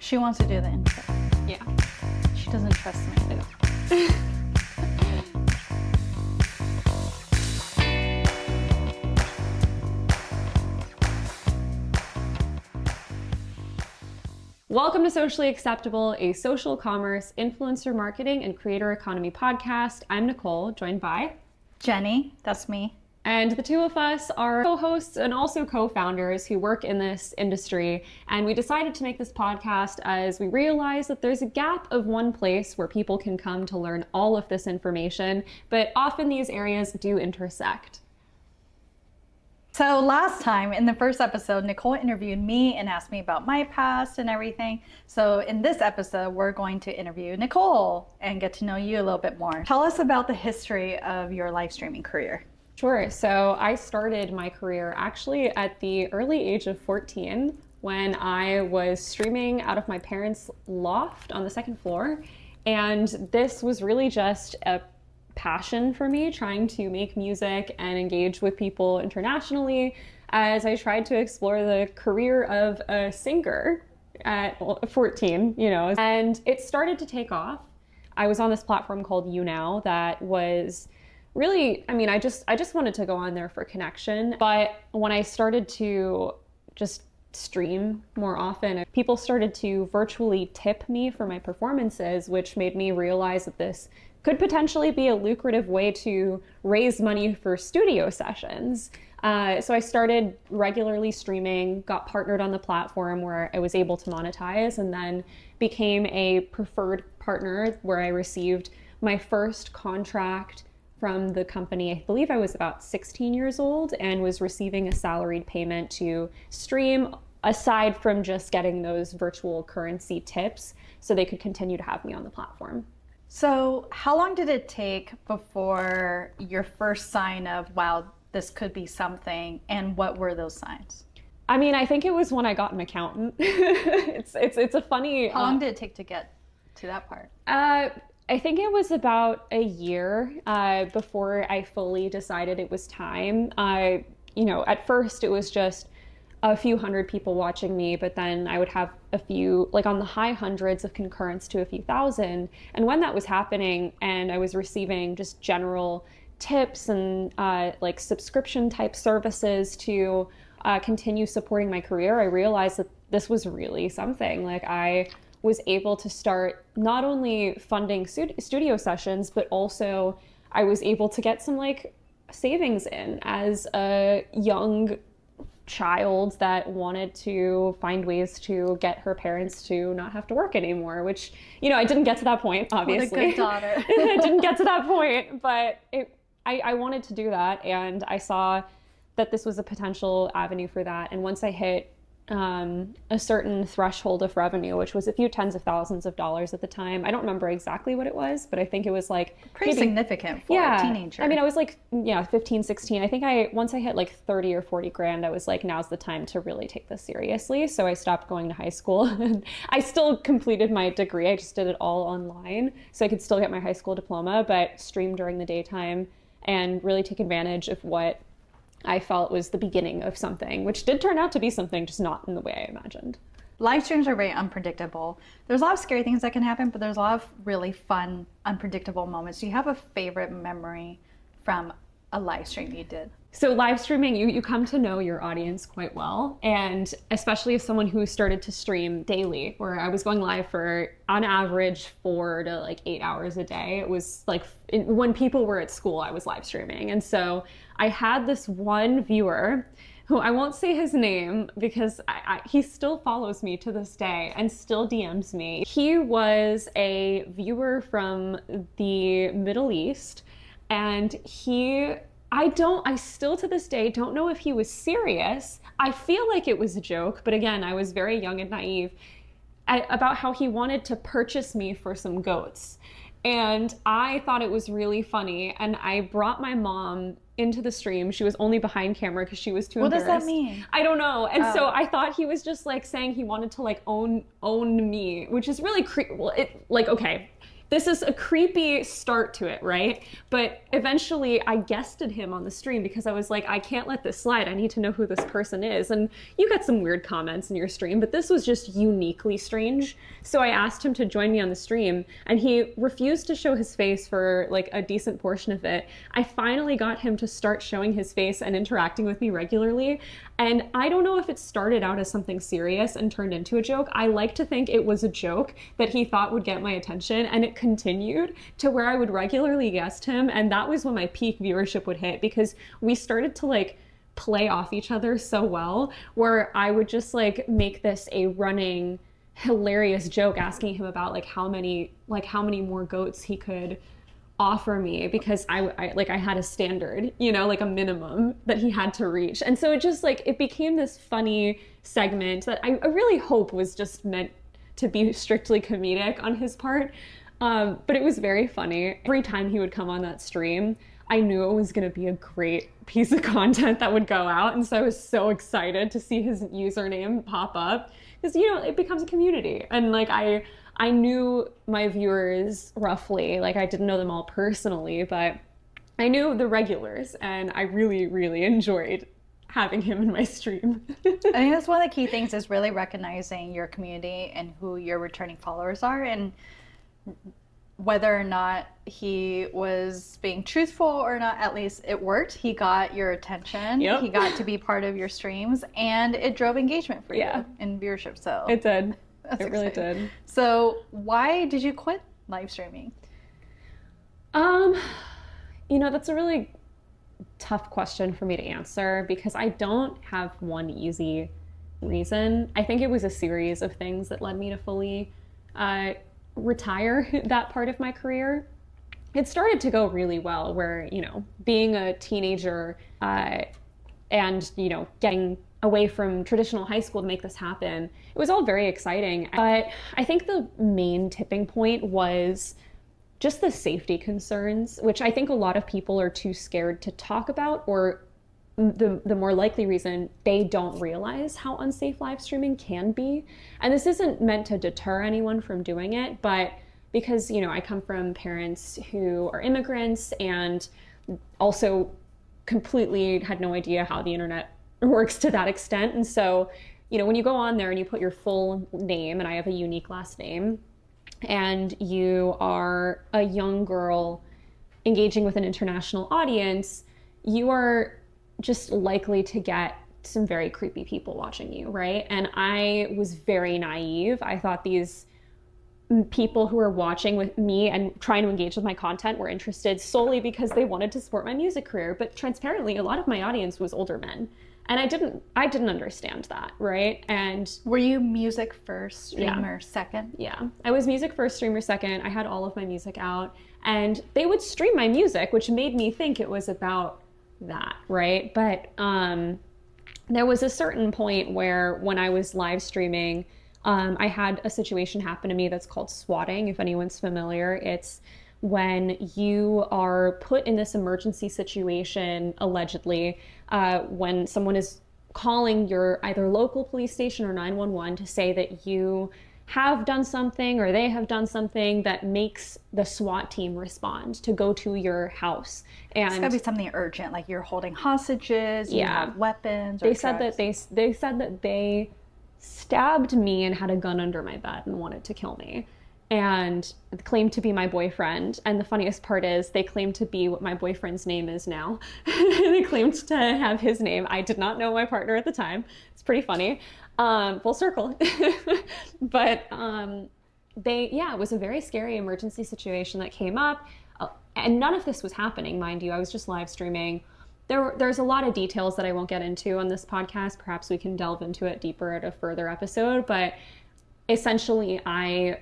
She wants to do the intro. Yeah. She doesn't trust me. Welcome to Socially Acceptable, a social commerce, influencer marketing, and creator economy podcast. I'm Nicole, joined by Jenny, that's me. And the two of us are co-hosts and also co-founders who work in this industry. And we decided to make this podcast as we realized that there's a gap of one place where people can come to learn all of this information, but often these areas do intersect. So last time in the first episode, Nicole interviewed me and asked me about my past and everything. So in this episode, we're going to interview Nicole and get to know you a little bit more. Tell us about the history of your live streaming career. Sure. So I started my career actually at the early age of 14 when I was streaming out of my parents' loft on the second floor. And this was really just a passion for me, trying to make music and engage with people internationally as I tried to explore the career of a singer at 14, and it started to take off. I was on this platform called YouNow that was really, I just wanted to go on there for connection. But when I started to just stream more often, people started to virtually tip me for my performances, which made me realize that this could potentially be a lucrative way to raise money for studio sessions. So I started regularly streaming, got partnered on the platform where I was able to monetize, and then became a preferred partner where I received my first contract from the company. I believe I was about 16 years old and was receiving a salaried payment to stream aside from just getting those virtual currency tips so they could continue to have me on the platform. So how long did it take before your first sign of, wow, this could be something, and what were those signs? I think it was when I got an accountant. It's a funny... How long did it take to get to that part? I think it was about a year before I fully decided it was time. At first it was just a few hundred people watching me, but then I would have a few, like on the high hundreds of concurrence to a few thousand. And when that was happening and I was receiving just general tips and like subscription type services to continue supporting my career, I realized that this was really something. Like I was able to start not only funding studio sessions, but also I was able to get some like savings in as a young child that wanted to find ways to get her parents to not have to work anymore, which, I didn't get to that point, obviously. What a good daughter. I didn't get to that point, but I wanted to do that, and I saw that this was a potential avenue for that. And once I hit a certain threshold of revenue, which was a few tens of thousands of dollars at the time. I don't remember exactly what it was, but I think it was like pretty significant for a teenager. I was like, 15, 16. I think once I hit like 30 or 40 grand, I was like, now's the time to really take this seriously. So I stopped going to high school and I still completed my degree. I just did it all online so I could still get my high school diploma, but stream during the daytime and really take advantage of what I felt was the beginning of something, which did turn out to be something, just not in the way I imagined. Live streams are very unpredictable. There's a lot of scary things that can happen, but there's a lot of really fun, unpredictable moments. Do you have a favorite memory from a live stream you did? So live streaming, you come to know your audience quite well, and especially as someone who started to stream daily, where I was going live for, on average, 4 to like 8 hours a day. It was like when people were at school, I was live streaming. And so I had this one viewer who I won't say his name because he still follows me to this day and still DMs me. He was a viewer from the Middle East, and I still to this day don't know if he was serious. I feel like it was a joke, but again, I was very young and naive about how he wanted to purchase me for some goats. And I thought it was really funny, and I brought my mom into the stream. She was only behind camera because she was too embarrassed. What does that mean? I don't know. And so I thought he was just like saying he wanted to like own me, which is really okay. this is a creepy start to it, right? But eventually I guested him on the stream because I was like, I can't let this slide. I need to know who this person is. And you got some weird comments in your stream, but this was just uniquely strange. So I asked him to join me on the stream, and he refused to show his face for like a decent portion of it. I finally got him to start showing his face and interacting with me regularly. And I don't know if it started out as something serious and turned into a joke. I like to think it was a joke that he thought would get my attention, and it continued to where I would regularly guest him. And that was when my peak viewership would hit, because we started to like play off each other so well, where I would just like make this a running hilarious joke, asking him about like how many more goats he could offer me, because I had a standard, you know, like a minimum that he had to reach. And so it just like, it became this funny segment that I really hope was just meant to be strictly comedic on his part. But it was very funny. Every time he would come on that stream, I knew it was going to be a great piece of content that would go out. And so I was so excited to see his username pop up, because, you know, it becomes a community. And like, I knew my viewers roughly, like I didn't know them all personally, but I knew the regulars, and I really, really enjoyed having him in my stream. I think that's one of the key things, is really recognizing your community and who your returning followers are, and whether or not he was being truthful or not, at least it worked. He got your attention. Yep. He got to be part of your streams, and it drove engagement for you and viewership. So it did. That's it really did. So why did you quit live streaming? You know, that's a really tough question for me to answer, because I don't have one easy reason. I think it was a series of things that led me to fully retire that part of my career. It started to go really well, where, you know, being a teenager and, you know, getting away from traditional high school to make this happen, it was all very exciting. But I think the main tipping point was just the safety concerns, which I think a lot of people are too scared to talk about, or the more likely reason, they don't realize how unsafe live streaming can be. And this isn't meant to deter anyone from doing it, but because, you know, I come from parents who are immigrants and also completely had no idea how the internet works to that extent. And so, you know, when you go on there and you put your full name, and I have a unique last name, and you are a young girl engaging with an international audience, you are just likely to get some very creepy people watching you, right? And I was very naive. I thought these people who were watching with me and trying to engage with my content were interested solely because they wanted to support my music career. But transparently, a lot of my audience was older men. And I didn't understand that, right? And were you music first, streamer second? Yeah, I was music first, streamer second. I had all of my music out, and they would stream my music, which made me think it was about that, right? But there was a certain point where, when I was live streaming, I had a situation happen to me that's called swatting. If anyone's familiar, it's when you are put in this emergency situation, allegedly, when someone is calling your either local police station or 911 to say that you have done something, or they have done something that makes the SWAT team respond to go to your house. And it's gotta be something urgent, like you're holding hostages, you have weapons. Or they said that they said that they stabbed me and had a gun under my bed and wanted to kill me, and claimed to be my boyfriend. And the funniest part is, they claimed to be what my boyfriend's name is now. They claimed to have his name. I did not know my partner at the time. It's pretty funny. Full circle. But it was a very scary emergency situation that came up. And none of this was happening, mind you. I was just live streaming. There's a lot of details that I won't get into on this podcast. Perhaps we can delve into it deeper at a further episode. But essentially, I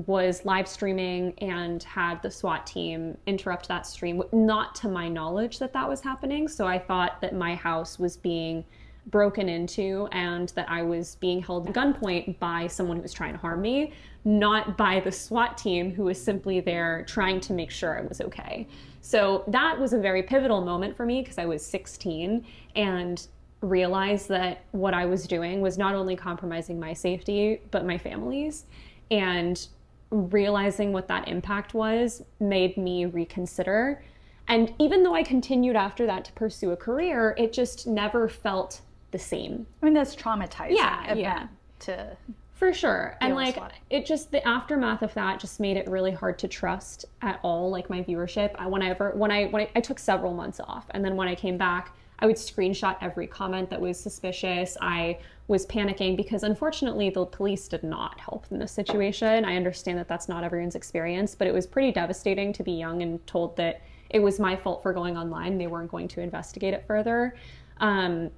was live streaming and had the SWAT team interrupt that stream, not to my knowledge that was happening. So I thought that my house was being broken into and that I was being held at gunpoint by someone who was trying to harm me, not by the SWAT team, who was simply there trying to make sure I was okay. So that was a very pivotal moment for me, because I was 16 and realized that what I was doing was not only compromising my safety, but my family's. And realizing what that impact was made me reconsider. And even though I continued after that to pursue a career, it just never felt the same. I mean, that's traumatizing. Yeah. To For sure. And like, sweating. it just, the aftermath of that just made it really hard to trust at all, like my viewership. I took several months off, and then when I came back, I would screenshot every comment that was suspicious. I was panicking because unfortunately the police did not help in this situation. I understand that that's not everyone's experience, but it was pretty devastating to be young and told that it was my fault for going online. They weren't going to investigate it further. I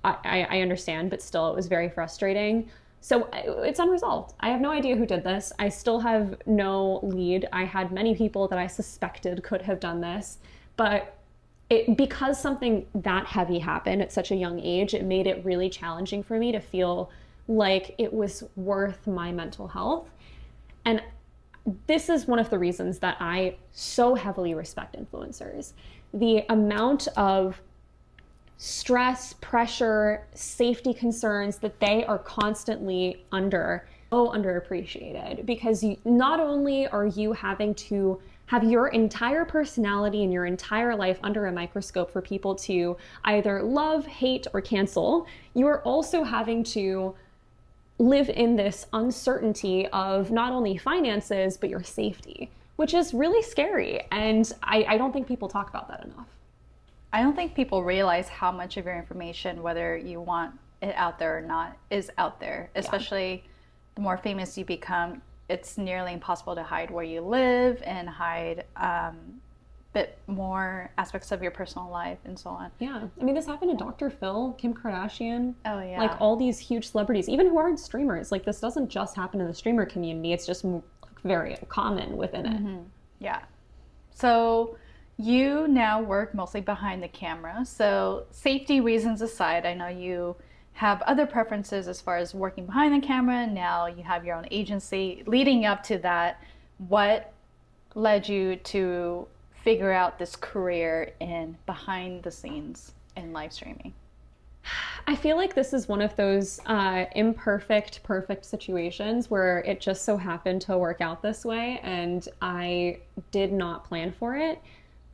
understand, but still it was very frustrating. So it's unresolved. I have no idea who did this. I still have no lead. I had many people that I suspected could have done this, but because something that heavy happened at such a young age, it made it really challenging for me to feel like it was worth my mental health. And this is one of the reasons that I so heavily respect influencers. The amount of stress, pressure, safety concerns that they are constantly under, so underappreciated, because not only are you having to have your entire personality and your entire life under a microscope for people to either love, hate, or cancel, you are also having to live in this uncertainty of not only finances, but your safety, which is really scary. And I don't think people talk about that enough. I don't think people realize how much of your information, whether you want it out there or not, is out there. Especially the more famous you become, it's nearly impossible to hide where you live and hide bit more aspects of your personal life and so on. Yeah. I mean, this happened to Dr. Phil, Kim Kardashian. Oh, yeah. Like all these huge celebrities, even who aren't streamers. Like this doesn't just happen in the streamer community. It's just very common within it. Mm-hmm. Yeah. So you now work mostly behind the camera. So safety reasons aside, I know you have other preferences as far as working behind the camera. Now you have your own agency. Leading up to that, what led you to figure out this career in behind the scenes in live streaming? I feel like this is one of those imperfect, perfect situations where it just so happened to work out this way, and I did not plan for it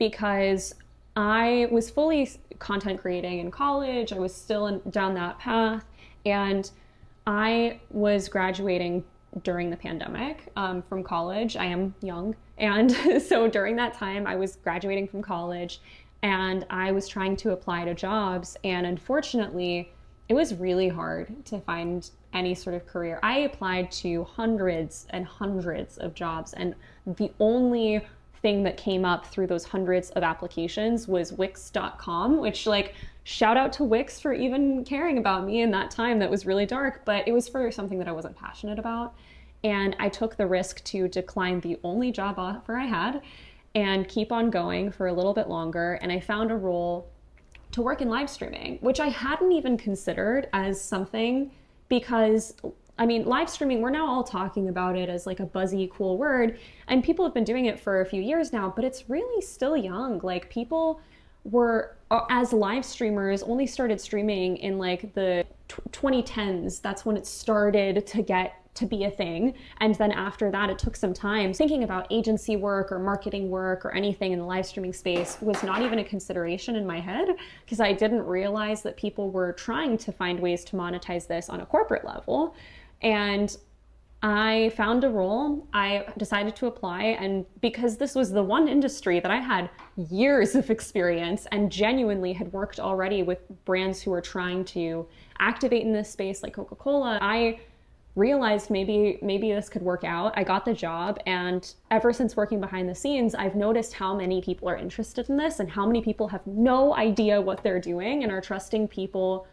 because I was fully content creating in college. I was still down that path, and I was graduating during the pandemic from college. I am young, and so during that time I was graduating from college and I was trying to apply to jobs, and unfortunately it was really hard to find any sort of career. I applied to hundreds and hundreds of jobs, and the only thing that came up through those hundreds of applications was Wix.com, which, like, shout out to Wix for even caring about me in that time that was really dark, but it was for something that I wasn't passionate about. And I took the risk to decline the only job offer I had and keep on going for a little bit longer. And I found a role to work in live streaming, which I hadn't even considered as something, because I mean, live streaming, we're now all talking about it as like a buzzy, cool word, and people have been doing it for a few years now, but it's really still young. Like, people were, as live streamers, only started streaming in like the 2010s. That's when it started to get to be a thing. And then after that, it took some time. Thinking about agency work or marketing work or anything in the live streaming space was not even a consideration in my head, because I didn't realize that people were trying to find ways to monetize this on a corporate level. And I found a role, I decided to apply, and because this was the one industry that I had years of experience and genuinely had worked already with brands who were trying to activate in this space, like Coca-Cola, I realized maybe this could work out. I got the job, and ever since working behind the scenes, I've noticed how many people are interested in this and how many people have no idea what they're doing and are trusting people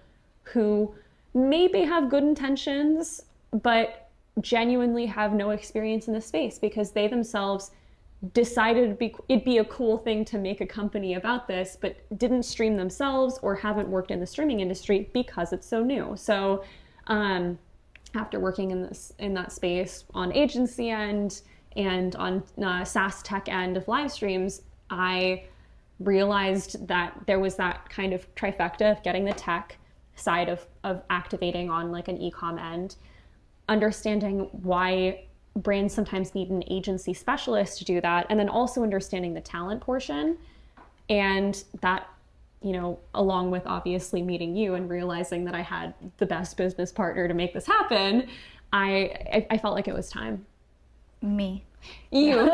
who maybe have good intentions but genuinely have no experience in the space, because they themselves decided it'd be a cool thing to make a company about this, but didn't stream themselves or haven't worked in the streaming industry because it's so new. So after working in that space on agency end and on SaaS tech end of live streams, I realized that there was that kind of trifecta of getting the tech side of activating on like an e-com end, understanding why brands sometimes need an agency specialist to do that. And then also understanding the talent portion. And that, you know, along with obviously meeting you and realizing that I had the best business partner to make this happen, I felt like it was time. Me. You.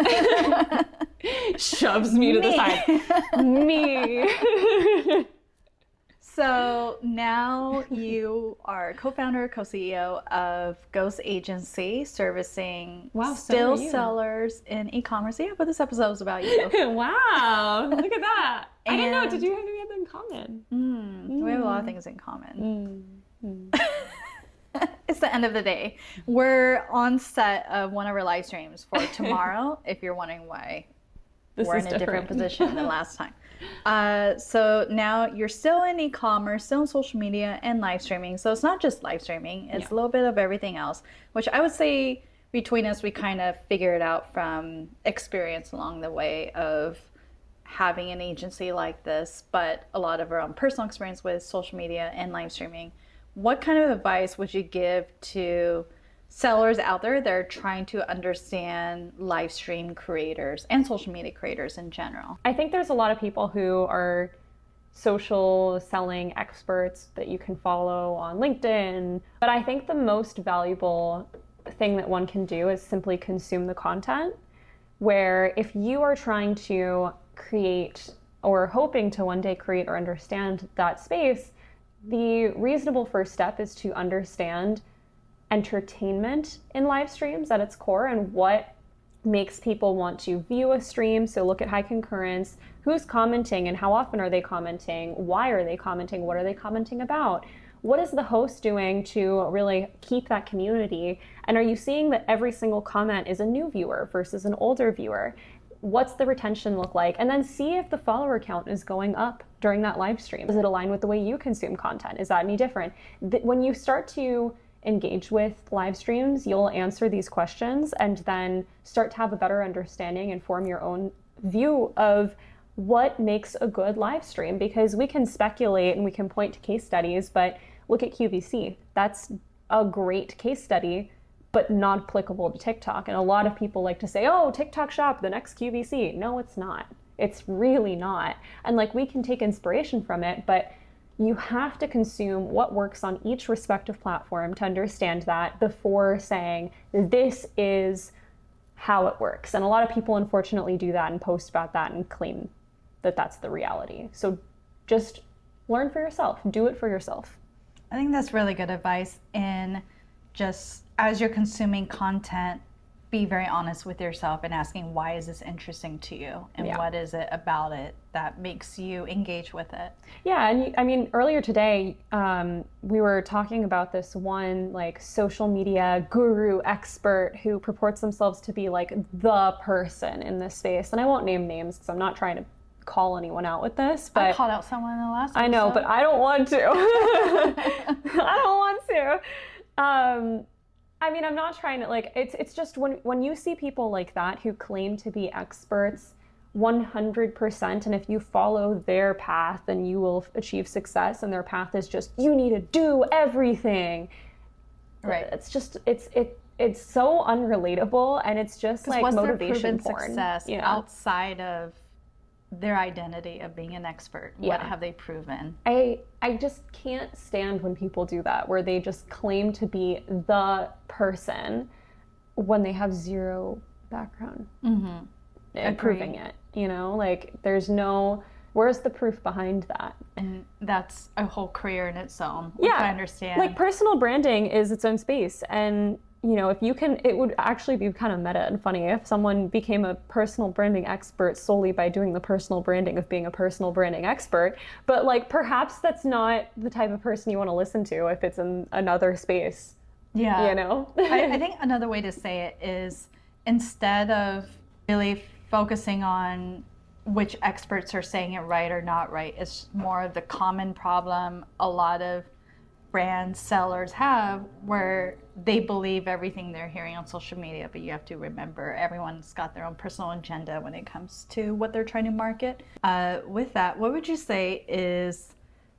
Shoves me to the side. Me. So now you are co-founder, co-CEO of Ghost Agency, servicing still sellers in e-commerce. Yeah, but this episode is about you. Wow, look at that. I didn't know. Did you have anything in common? We have a lot of things in common. It's the end of the day. We're on set of one of our live streams for tomorrow, if you're wondering why we're in a different position than last time. So now you're still in e-commerce, still in social media and live streaming. So it's not just live streaming, it's a little bit of everything else, which I would say between us, we kind of figure it out from experience along the way of having an agency like this, but a lot of our own personal experience with social media and live streaming. What kind of advice would you give to sellers out there that are trying to understand live stream creators and social media creators in general? I think there's a lot of people who are social selling experts that you can follow on LinkedIn, but I think the most valuable thing that one can do is simply consume the content, where if you are trying to create or hoping to one day create or understand that space, the reasonable first step is to understand entertainment in live streams at its core and what makes people want to view a stream. So look at high concurrence, who's commenting and how often are they commenting, why are they commenting, what are they commenting about, what is the host doing to really keep that community, and are you seeing that every single comment is a new viewer versus an older viewer? What's the retention look like? And then see if the follower count is going up during that live stream. Does it align with the way you consume content? Is that any different? When you start to engage with live streams, you'll answer these questions and then start to have a better understanding and form your own view of what makes a good live stream. Because we can speculate and we can point to case studies, but look at QVC. That's a great case study, but not applicable to TikTok. And a lot of people like to say, oh, TikTok shop, the next QVC. No, it's not. It's really not. And like, we can take inspiration from it, but you have to consume what works on each respective platform to understand that before saying, this is how it works. And a lot of people unfortunately do that and post about that and claim that that's the reality. So just learn for yourself, do it for yourself. I think that's really good advice. In just as you're consuming content, be very honest with yourself and asking, why is this interesting to you? And what is it about it that makes you engage with it? Yeah, and I mean, earlier today, we were talking about this one like social media guru expert who purports themselves to be like the person in this space. And I won't name names because I'm not trying to call anyone out with this, but I called out someone in the last episode. I know, but I don't want to. I don't want to. I mean, I'm not trying to like, it's just when you see people like that who claim to be experts 100%, and if you follow their path, then you will achieve success, and their path is just, you need to do everything. Right. It's just, it's so unrelatable, and it's just like what's motivation their proven porn. Success outside of their identity of being an expert? What have they proven? I just can't stand when people do that, where they just claim to be the person when they have zero background proving it, you know? Like, where's the proof behind that? And that's a whole career in its own, which I understand. Like, personal branding is its own space, and you know, if you can, it would actually be kind of meta and funny if someone became a personal branding expert solely by doing the personal branding of being a personal branding expert. But like, perhaps that's not the type of person you want to listen to if it's in another space. Yeah. You know? I think another way to say it is, instead of really focusing on which experts are saying it right or not right, it's more of the common problem a lot of brand sellers have, where they believe everything they're hearing on social media, but you have to remember everyone's got their own personal agenda when it comes to what they're trying to market. With that, what would you say is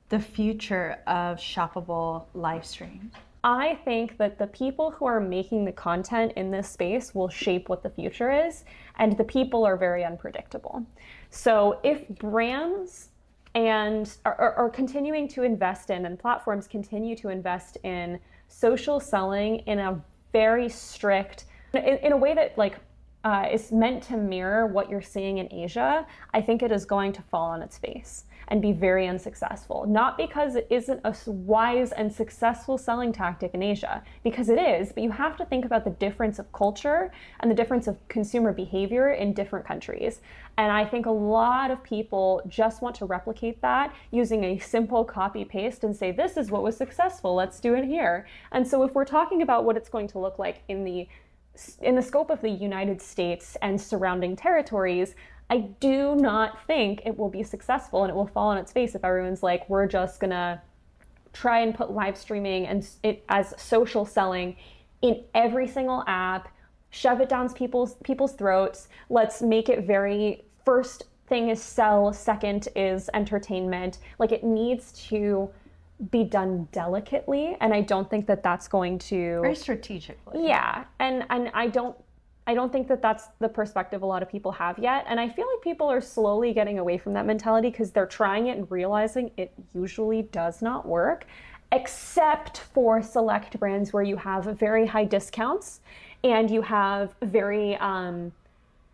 the future of shoppable live streams? I think that the people who are making the content in this space will shape what the future is, and the people are very unpredictable. So if brands are continuing to invest in, and platforms continue to invest in social selling in a very strict, in a way that like is meant to mirror what you're seeing in Asia, I think it is going to fall on its face and be very unsuccessful. Not because it isn't a wise and successful selling tactic in Asia, because it is, but you have to think about the difference of culture and the difference of consumer behavior in different countries. And I think a lot of people just want to replicate that using a simple copy paste and say, this is what was successful, let's do it here. And so if we're talking about what it's going to look like in the scope of the United States and surrounding territories, I do not think it will be successful, and it will fall on its face if everyone's like, we're just gonna try and put live streaming and it as social selling in every single app, shove it down people's throats. Let's make it very, first thing is sell, second is entertainment. Like, it needs to be done delicately, and I don't think that that's going to, very strategically. yeah, and I don't think that that's the perspective a lot of people have yet. And I feel like people are slowly getting away from that mentality because they're trying it and realizing it usually does not work, except for select brands where you have very high discounts and you have very,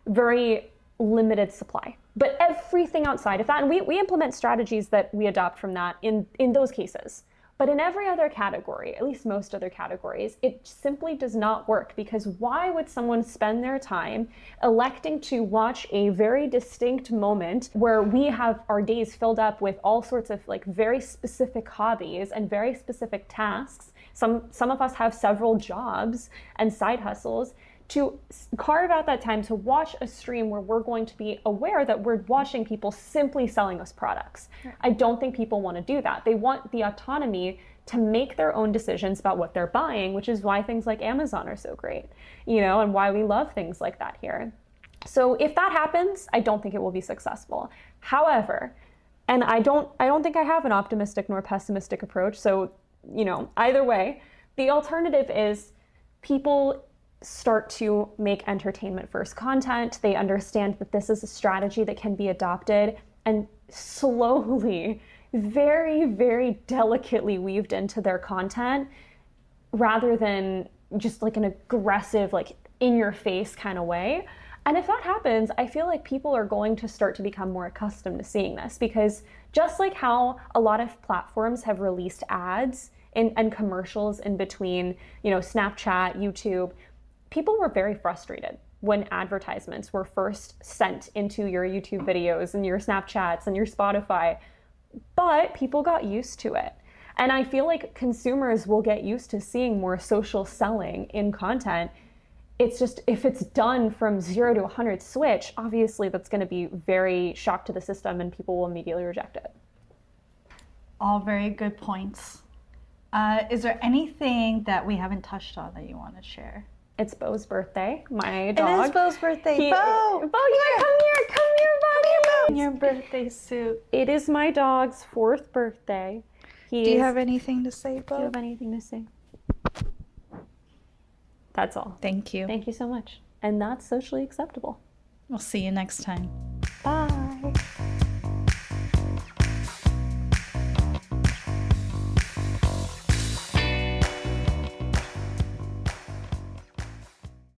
very limited supply. But everything outside of that, and we implement strategies that we adopt from that in those cases. But in every other category, at least most other categories, it simply does not work, because why would someone spend their time electing to watch a very distinct moment where we have our days filled up with all sorts of like very specific hobbies and very specific tasks? Some of us have several jobs and side hustles, to carve out that time to watch a stream where we're going to be aware that we're watching people simply selling us products. I don't think people want to do that. They want the autonomy to make their own decisions about what they're buying, which is why things like Amazon are so great, you know, and why we love things like that here. So if that happens, I don't think it will be successful. However, and I don't think I have an optimistic nor pessimistic approach. So, you know, either way, the alternative is people start to make entertainment first content. They understand that this is a strategy that can be adopted and slowly, very, very delicately weaved into their content, rather than just like an aggressive, like in your face kind of way. And if that happens, I feel like people are going to start to become more accustomed to seeing this, because just like how a lot of platforms have released ads and commercials in between, you know, Snapchat, YouTube, people were very frustrated when advertisements were first sent into your YouTube videos and your Snapchats and your Spotify, but people got used to it. And I feel like consumers will get used to seeing more social selling in content. It's just, if it's done from 0 to 100 switch, obviously that's going to be very shock to the system and people will immediately reject it. All very good points. Is there anything that we haven't touched on that you want to share? It's Bo's birthday, my dog. It is Bo's birthday. Bo! Bo, you gotta come here, buddy! In your birthday suit. It is my dog's 4th birthday. Do you have anything to say, Bo? Do you have anything to say? That's all. Thank you. Thank you so much. And that's socially acceptable. We'll see you next time. Bye.